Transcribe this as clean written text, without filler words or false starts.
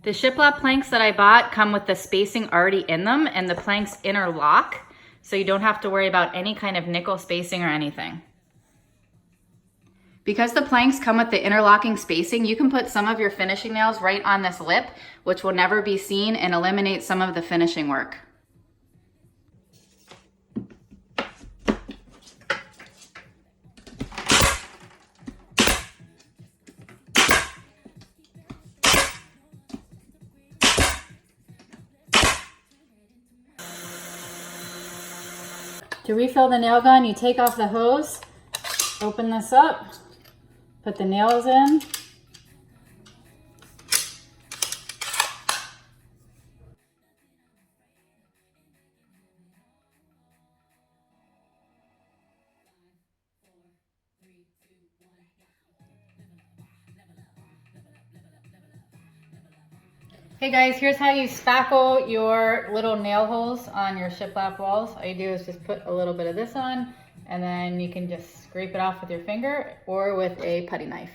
The shiplap planks that I bought come with the spacing already in them, and the planks interlock, so you don't have to worry about any kind of nickel spacing or anything. Because the planks come with the interlocking spacing, you can put some of your finishing nails right on this lip, which will never be seen and eliminate some of the finishing work. To refill the nail gun, you take off the hose, open this up, put the nails in. Hey guys, here's how you spackle your little nail holes on your shiplap walls. All you do is just put a little bit of this on, and then you can just scrape it off with your finger or with a putty knife.